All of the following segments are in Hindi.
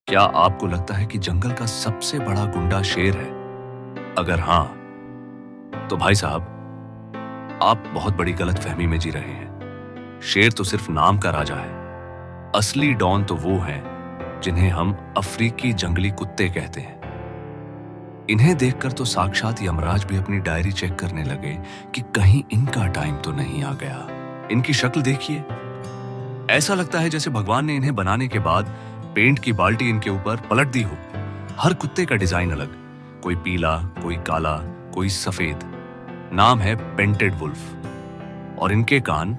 क्या आपको लगता है कि जंगल का सबसे बड़ा गुंडा शेर है? अगर हाँ, तो भाई साहब, आप बहुत बड़ी गलतफहमी में जी रहे हैं। शेर तो सिर्फ नाम का राजा है। असली डॉन तो वो हैं जिन्हें हम अफ्रीकी जंगली कुत्ते कहते हैं। इन्हें देखकर तो साक्षात यमराज भी अपनी डायरी चेक करने लगे कि कहीं इनका टाइम तो नहीं आ गया। इनकी शक्ल देखिए, ऐसा लगता है जैसे भगवान ने इन्हें बनाने के बाद पेंट की बाल्टी इनके ऊपर पलट दी हो। हर कुत्ते का डिजाइन अलग, कोई पीला, कोई काला, कोई सफेद। नाम है पेंटेड वुल्फ। और इनके कान,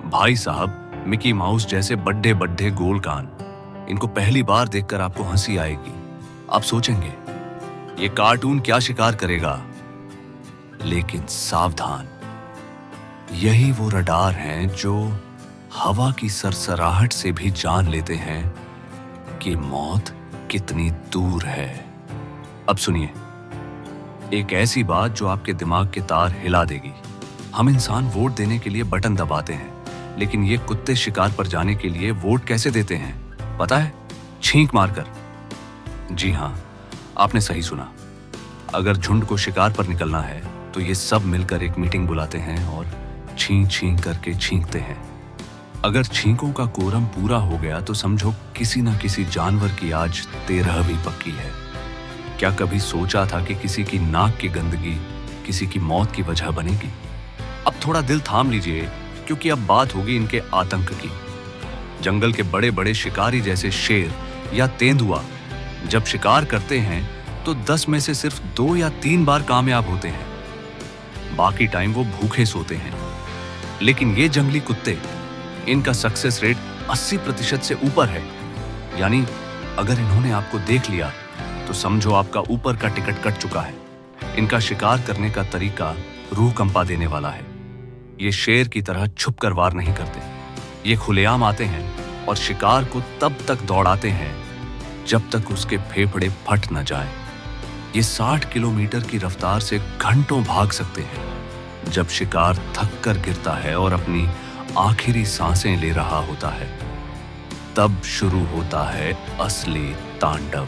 भाई साहब, मिकी माउस जैसे बड्ढे बड्ढे गोल कान। इनको पहली बार देखकर आपको हंसी आएगी। आप सोचेंगे ये कार्टून क्या शिकार करेगा, लेकिन सावधान, यही वो रडार हैं जो हवा की सरसराहट से भी जान लेते हैं कि मौत कितनी दूर है। अब सुनिए एक ऐसी बात जो आपके दिमाग के तार हिला देगी। हम इंसान वोट देने के लिए बटन दबाते हैं, लेकिन ये कुत्ते शिकार पर जाने के लिए वोट कैसे देते हैं पता है? छींक मारकर। जी हां, आपने सही सुना। अगर झुंड को शिकार पर निकलना है तो ये सब मिलकर एक मीटिंग बुलाते हैं और छींक छींक करके छींकते हैं। अगर छींकों का कोरम पूरा हो गया तो समझो किसी ना किसी जानवर की आज 13वीं पक्की है। क्या कभी सोचा था कि किसी की नाक की गंदगी किसी की मौत की वजह बनेगी? अब थोड़ा दिल थाम लीजिए, क्योंकि अब बात होगी इनके आतंक की। जंगल के बड़े बड़े शिकारी जैसे शेर या तेंदुआ जब शिकार करते हैं तो 10 में से सिर्फ 2 या 3 बार कामयाब होते हैं। बाकी टाइम वो भूखे सोते हैं। लेकिन ये जंगली कुत्ते, इनका सक्सेस रेट 80% से ऊपर है। यानी अगर इन्होंने आपको देख लिया तो समझो आपका ऊपर का टिकट कट चुका है। इनका शिकार करने का तरीका रूह कंपा देने वाला है। ये शेर की तरह छुप कर वार नहीं करते। ये खुलेआम आते हैं और शिकार को तब तक दौड़ाते हैं जब तक उसके फेफड़े फट न जाए। ये 60 किलोमीटर की रफ्तार से घंटों भाग सकते हैं। जब शिकार थक कर गिरता है और अपनी आखिरी सांसें ले रहा होता है, तब शुरू होता है असली तांडव।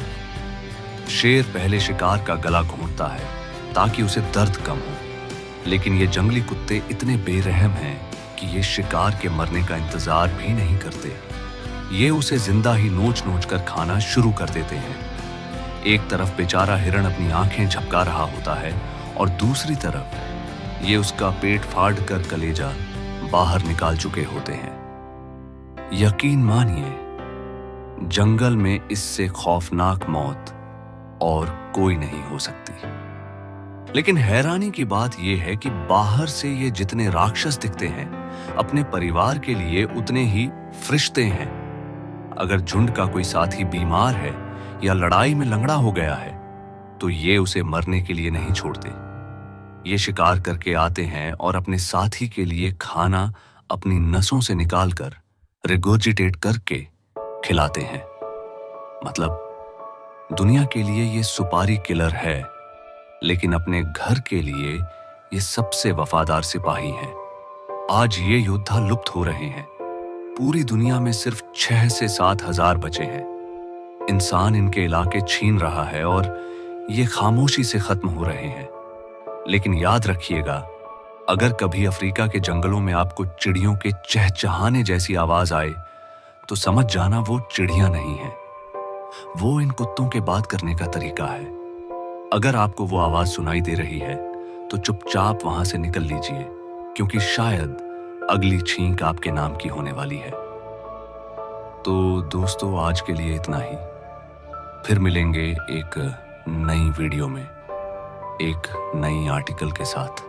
शेर पहले शिकार का गला घोंटता है ताकि उसे दर्द कम हो, लेकिन ये जंगली कुत्ते इतने बेरहम हैं कि ये शिकार के मरने का इंतजार भी नहीं करते। ये उसे जिंदा ही नोच नोच कर खाना शुरू कर देते हैं। एक तरफ बेचारा हिरण अपनी आंखें झपका रहा होता है और दूसरी तरफ ये उसका पेट फाड़ कर कलेजा बाहर निकाल चुके होते हैं। यकीन मानिए, जंगल में इससे खौफनाक मौत और कोई नहीं हो सकती। लेकिन हैरानी की बात यह है कि बाहर से ये जितने राक्षस दिखते हैं, अपने परिवार के लिए उतने ही फरिश्ते हैं। अगर झुंड का कोई साथी बीमार है या लड़ाई में लंगड़ा हो गया है तो ये उसे मरने के लिए नहीं छोड़ते। ये शिकार करके आते हैं और अपने साथी के लिए खाना अपनी नसों से निकालकर रिगर्जिटेट करके खिलाते हैं। मतलब दुनिया के लिए ये सुपारी किलर है, लेकिन अपने घर के लिए ये सबसे वफादार सिपाही हैं। आज ये योद्धा लुप्त हो रहे हैं। पूरी दुनिया में सिर्फ 6 से 7 हजार बचे हैं। इंसान इनके इलाके छीन रहा है और ये खामोशी से खत्म हो रहे हैं। लेकिन याद रखिएगा, अगर कभी अफ्रीका के जंगलों में आपको चिड़ियों के चहचहाने जैसी आवाज आए तो समझ जाना वो चिड़ियां नहीं है, वो इन कुत्तों के बात करने का तरीका है। अगर आपको वो आवाज सुनाई दे रही है तो चुपचाप वहां से निकल लीजिए, क्योंकि शायद अगली छींक आपके नाम की होने वाली है। तो दोस्तों, आज के लिए इतना ही। फिर मिलेंगे एक नई वीडियो में, एक नई आर्टिकल के साथ।